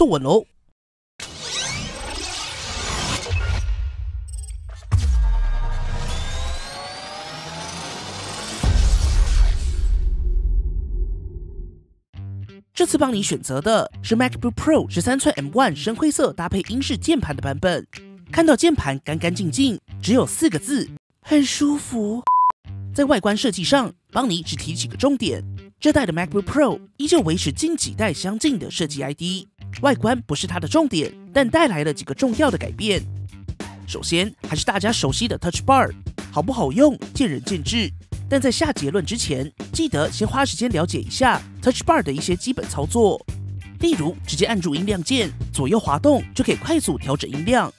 坐稳喽。这次帮你选择的是 MacBook Pro 13寸 M1 深灰色搭配英式键盘的版本。看到键盘干干净净，只有4个字，很舒服。在外观设计上，帮你只提几个重点。这代的 MacBook Pro 依旧维持近几代相近的设计 ID， 外观不是它的重点，但带来了几个重要的改变。首先还是大家熟悉的 Touch Bar， 好不好用见仁见智。但在下结论之前，记得先花时间了解一下 Touch Bar 的一些基本操作，例如直接按住音量键，左右滑动就可以快速调整音量。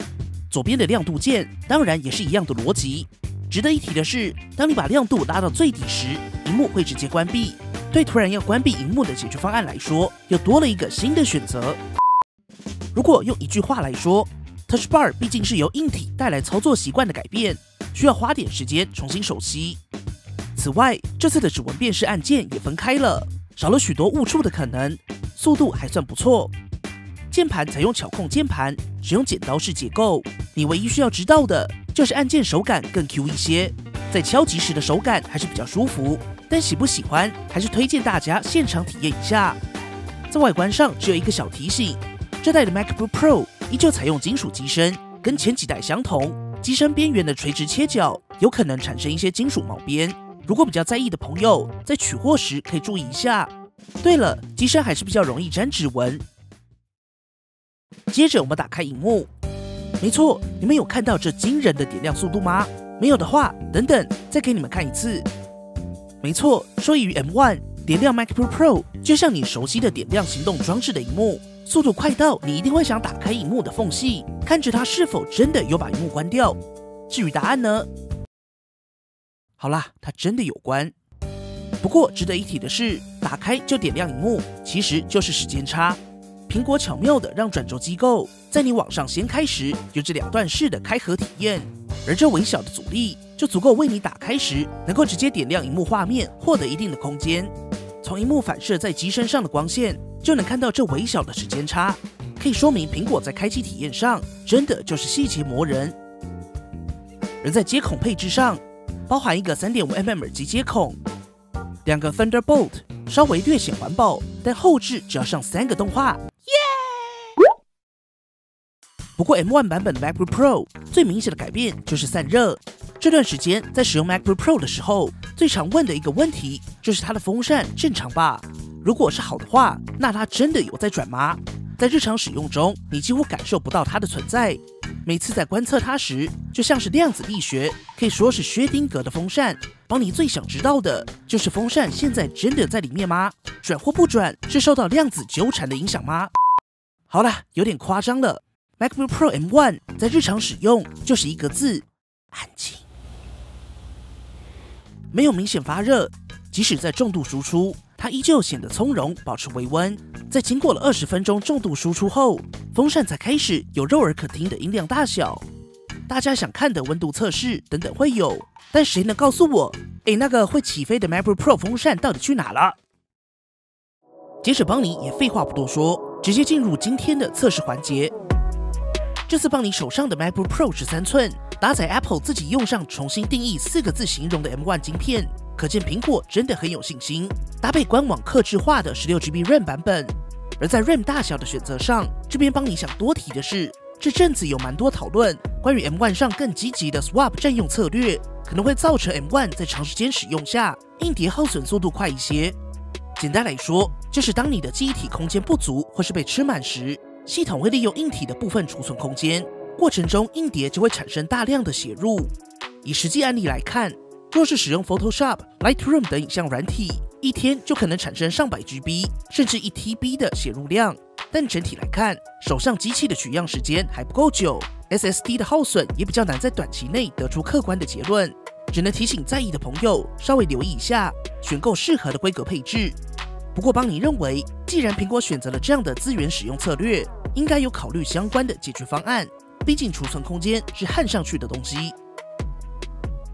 左边的亮度键当然也是一样的逻辑。值得一提的是，当你把亮度拉到最底时，萤幕会直接关闭。对突然要关闭萤幕的解决方案来说，又多了一个新的选择。如果用一句话来说， Touch Bar 毕竟是由硬体带来操作习惯的改变，需要花点时间重新熟悉。此外，这次的指纹辨识按键也分开了，少了许多误触的可能，速度还算不错。键盘采用巧控键盘，使用剪刀式结构，你唯一需要知道的就是按键手感更 Q 一些，在敲击时的手感还是比较舒服，但喜不喜欢还是推荐大家现场体验一下。在外观上只有一个小提醒，这代的 MacBook Pro 依旧采用金属机身，跟前几代相同，机身边缘的垂直切角有可能产生一些金属毛边，如果比较在意的朋友，在取货时可以注意一下。对了，机身还是比较容易沾指纹。接着我们打开萤幕，没错，你们有看到这惊人的点亮速度吗？没有的话，等等再给你们看一次。没错，受益于 M1， 点亮 MacBook Pro 就像你熟悉的点亮行动装置的萤幕，速度快到你一定会想打开萤幕的缝隙，看着它是否真的有把萤幕关掉。至于答案呢？好啦，它真的有关。不过值得一提的是，打开就点亮萤幕，其实就是时间差。苹果巧妙的让转轴机构在你往上掀开时有这2段式的开合体验，而这微小的阻力就足够为你打开时能够直接点亮萤幕画面，获得一定的空间。从萤幕反射在机身上的光线就能看到这微小的时间差，可以说明苹果在开机体验上真的就是细节磨人。而在接孔配置上，包含一个 3.5mm 耳机接孔，2个 Thunderbolt， 稍微略显环保，但后置只要上3个动画。不过 M1 版本的 MacBook Pro 最明显的改变就是散热。这段时间在使用 MacBook Pro 的时候，最常问的一个问题就是它的风扇正常吧？如果是好的话，那它真的有在转吗？在日常使用中，你几乎感受不到它的存在。每次在观测它时，就像是量子力学，可以说是薛丁格的风扇。帮你最想知道的就是风扇现在真的在里面吗？转或不转是受到量子纠缠的影响吗？好啦，有点夸张了。MacBook Pro M1 在日常使用就是一个字：安静。没有明显发热，即使在重度输出，它依旧显得从容，保持微温。在经过了20分钟重度输出后，风扇才开始有肉耳可听的音量大小。大家想看的温度测试等等会有，但谁能告诉我，那个会起飞的 MacBook Pro 风扇到底去哪了？接着帮你也废话不多说，直接进入今天的测试环节。这次帮你手上的 MacBook Pro 13寸，搭载 Apple 自己用上重新定义4个字形容的 M1 晶片，可见苹果真的很有信心。搭配官网客制化的 16GB RAM 版本。而在 RAM 大小的选择上，这边帮你想多提的是，这阵子有蛮多讨论关于 M1 上更积极的 Swap 占用策略，可能会造成 M1 在长时间使用下，硬碟耗损速度快一些。简单来说，就是当你的记忆体空间不足或是被吃满时，系统会利用硬体的部分储存空间，过程中硬碟就会产生大量的写入。以实际案例来看，若是使用 Photoshop、Lightroom 等影像软体，一天就可能产生上百 GB 甚至1TB 的写入量。但整体来看，手上机器的取样时间还不够久， SSD 的耗损也比较难在短期内得出客观的结论。只能提醒在意的朋友稍微留意一下，选购适合的规格配置。不过邦尼认为，既然苹果选择了这样的资源使用策略，应该有考虑相关的解决方案，毕竟储存空间是焊上去的东西。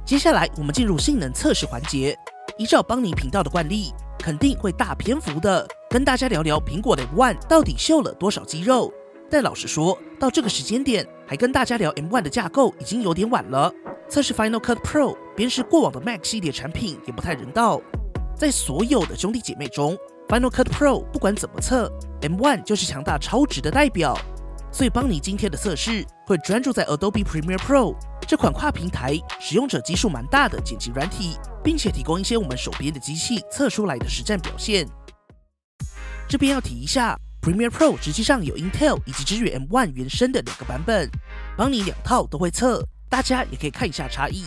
接下来我们进入性能测试环节，依照邦尼频道的惯例，肯定会大篇幅的跟大家聊聊苹果的 M1 到底秀了多少肌肉。但老实说，到这个时间点还跟大家聊 M1 的架构已经有点晚了。测试 Final Cut Pro， 便是过往的 Mac 系列产品也不太人道。在所有的兄弟姐妹中， Final Cut Pro 不管怎么测， M1 就是强大超值的代表。所以邦尼今天的测试会专注在 Adobe Premiere Pro 这款跨平台、使用者基数蛮大的剪辑软体，并且提供一些我们手边的机器测出来的实战表现。这边要提一下， Premiere Pro 实际上有 Intel 以及支援 M1 原生的2个版本，邦尼2套都会测，大家也可以看一下差异。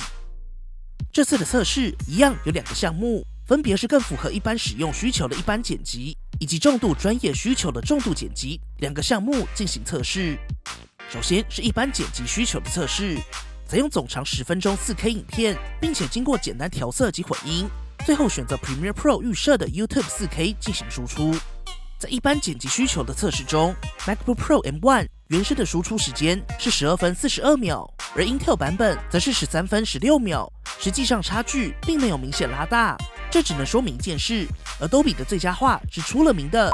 这次的测试一样有2个项目，分别是更符合一般使用需求的一般剪辑，以及重度专业需求的重度剪辑，2个项目进行测试。首先是一般剪辑需求的测试，采用总长10分钟 4K 影片，并且经过简单调色及混音，最后选择 Premiere Pro 预设的 YouTube 4K 进行输出。在一般剪辑需求的测试中， MacBook Pro M1 原生的输出时间是12分42秒，而 Intel 版本则是13分16秒，实际上差距并没有明显拉大。这只能说明一件事， Adobe 的最佳化是出了名的。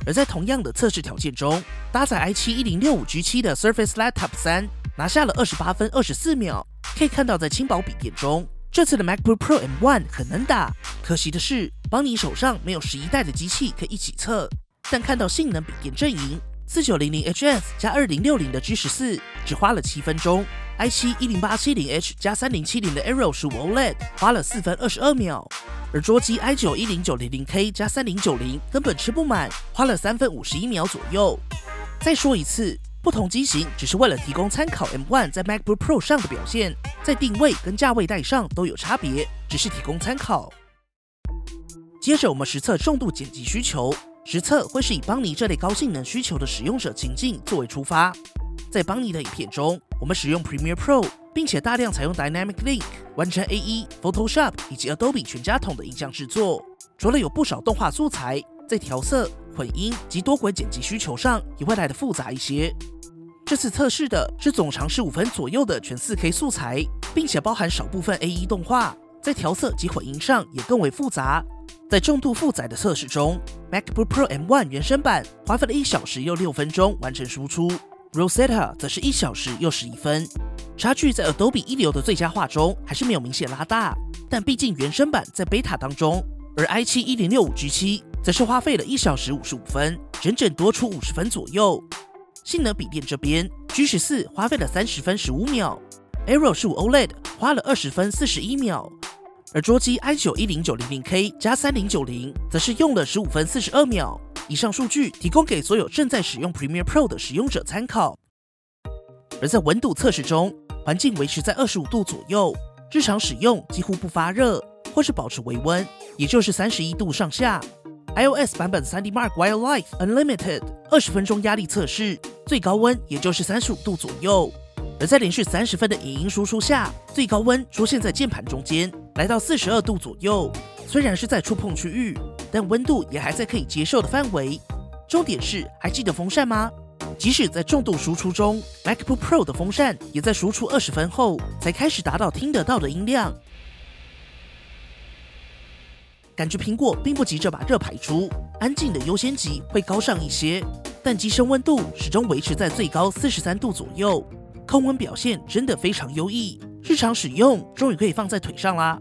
而在同样的测试条件中，搭载 i7-1065G7 的 Surface Laptop 3拿下了28分24秒。可以看到，在轻薄笔电中，这次的 MacBook Pro M1 很能打。可惜的是，邦尼手上没有11代的机器可以一起测，但看到性能笔电阵营，4900HS 加2060的 G14 只花了7分钟，i7-1080H 加3070的 Aero 15 OLED 花了4分22秒，而桌机 i9-10900K 加3090根本吃不满，花了3分51秒左右。再说一次，不同机型只是为了提供参考 M1 在 MacBook Pro 上的表现，在定位跟价位带上都有差别，只是提供参考。接着我们实测重度剪辑需求，实测会是以邦尼这类高性能需求的使用者情境作为出发。在邦尼的影片中，我们使用 Premiere Pro， 并且大量采用 Dynamic Link 完成 AE、Photoshop 以及 Adobe 全家桶的影像制作。除了有不少动画素材，在调色、混音及多轨剪辑需求上也会来得复杂一些。这次测试的是总长15分左右的全 4K 素材，并且包含少部分 AE 动画，在调色及混音上也更为复杂。在重度负载的测试中， MacBook Pro M1 原生版花费了1小时又6分钟完成输出， Rosetta 则是1小时又11分。差距在 Adobe 一流的最佳化中还是没有明显拉大，但毕竟原生版在 Beta 当中，而 i7-1065G7 则是花费了1小时55分，整整多出50分左右。性能笔电这边 G14 花费了30分15秒， Aero 15 OLED 花了20分41秒，而桌机 i9-10900K 加3090则是用了15分42秒。以上数据提供给所有正在使用 Premiere Pro 的使用者参考。而在温度测试中，环境维持在25度左右，日常使用几乎不发热，或是保持微温，也就是31度上下。iOS 版本 3D Mark Wildlife Unlimited 20分钟压力测试，最高温也就是35度左右。而在连续30分的影音输出下，最高温出现在键盘中间，来到42度左右。虽然是在触碰区域，但温度也还在可以接受的范围。重点是，还记得风扇吗？即使在重度输出中， MacBook Pro 的风扇也在输出20分后才开始达到听得到的音量。感觉苹果并不急着把热排出，安静的优先级会高上一些，但机身温度始终维持在最高43度左右，控温表现真的非常优异，日常使用终于可以放在腿上啦。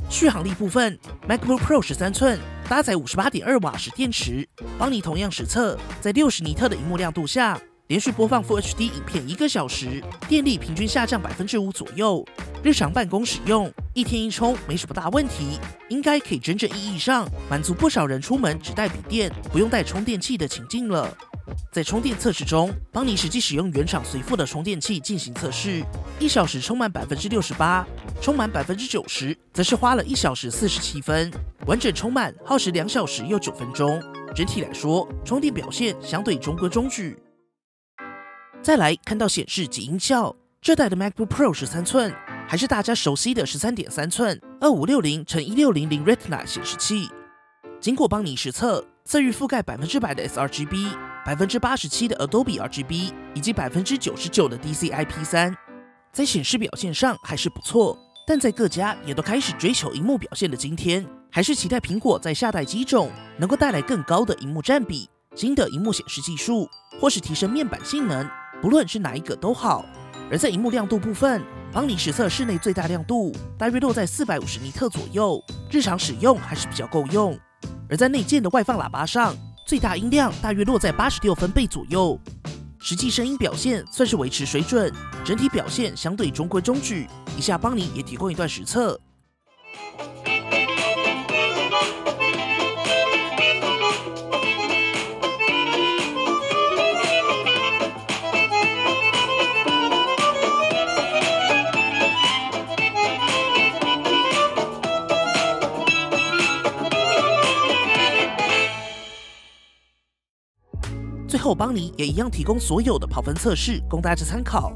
续航力部分， MacBook Pro 13寸搭载 58.2 瓦时电池，邦尼同样实测，在60尼特的萤幕亮度下，连续播放 Full HD 影片1个小时，电力平均下降 5% 左右。日常办公使用，一天一充没什么大问题，应该可以真正意义上满足不少人出门只带笔电，不用带充电器的情境了。在充电测试中，邦尼实际使用原厂随附的充电器进行测试，1小时充满 68%， 充满 90%， 则是花了1小时47分，完整充满耗时2小时又9分钟。整体来说，充电表现相对中规中矩。再来看到显示及音效，这代的 MacBook Pro 13寸还是大家熟悉的 13.3 寸 2560x1600 Retina 显示器。经过邦尼实测，色域覆盖 100% 的 sRGB， 87% 的 Adobe RGB 以及 99% 的 DCI-P3， 在显示表现上还是不错，但在各家也都开始追求萤幕表现的今天，还是期待苹果在下代机种能够带来更高的萤幕占比、新的萤幕显示技术，或是提升面板性能，不论是哪一个都好。而在萤幕亮度部分，邦尼实测室内最大亮度大约落在450尼特左右，日常使用还是比较够用。而在内建的外放喇叭上，最大音量大约落在86分贝左右，实际声音表现算是维持水准，整体表现相对中规中矩。以下邦尼也提供一段实测。最后，邦尼也一样提供所有的跑分测试供大家参考。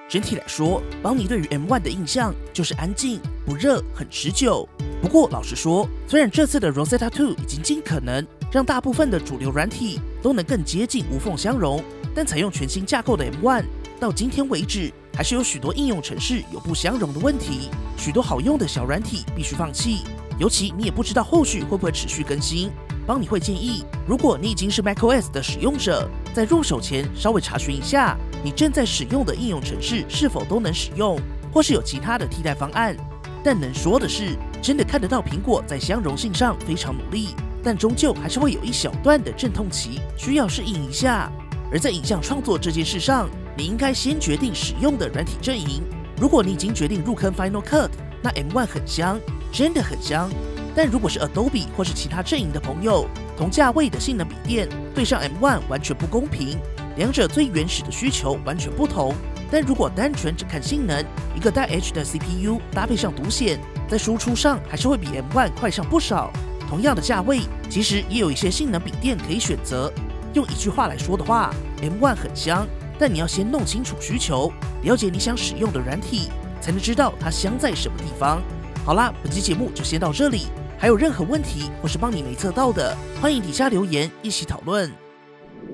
整体来说，邦尼对于 M1 的印象就是安静、不热、很持久。不过老实说，虽然这次的 Rosetta 2已经尽可能让大部分的主流软体都能更接近无缝相容，但采用全新架构的 M1 到今天为止，还是有许多应用程式有不相容的问题，许多好用的小软体必须放弃，尤其你也不知道后续会不会持续更新。邦尼会建议，如果你已经是 macOS 的使用者，在入手前稍微查询一下你正在使用的应用程式是否都能使用，或是有其他的替代方案。但能说的是，真的看得到苹果在相容性上非常努力，但终究还是会有一小段的阵痛期，需要适应一下。而在影像创作这件事上，你应该先决定使用的软体阵营。如果你已经决定入坑 Final Cut， 那 M1 很香，真的很香。但如果是 Adobe 或是其他阵营的朋友，同价位的性能笔电对上 M1 完全不公平，两者最原始的需求完全不同。但如果单纯只看性能，一个带 H 的 CPU 搭配上独显，在输出上还是会比 M1 快上不少。同样的价位，其实也有一些性能笔电可以选择。用一句话来说的话， M1 很香，但你要先弄清楚需求，了解你想使用的软体，才能知道它香在什么地方。好啦，本期节目就先到这里，还有任何问题或是帮你没测到的，欢迎底下留言一起讨论。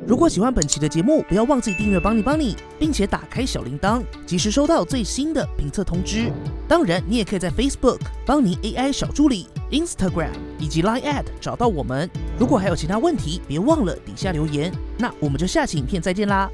如果喜欢本期的节目，不要忘记订阅邦尼，并且打开小铃铛，及时收到最新的评测通知。当然，你也可以在 Facebook 邦尼 AI 小助理、Instagram 以及 Line@ 找到我们。如果还有其他问题，别忘了底下留言。那我们就下期影片再见啦！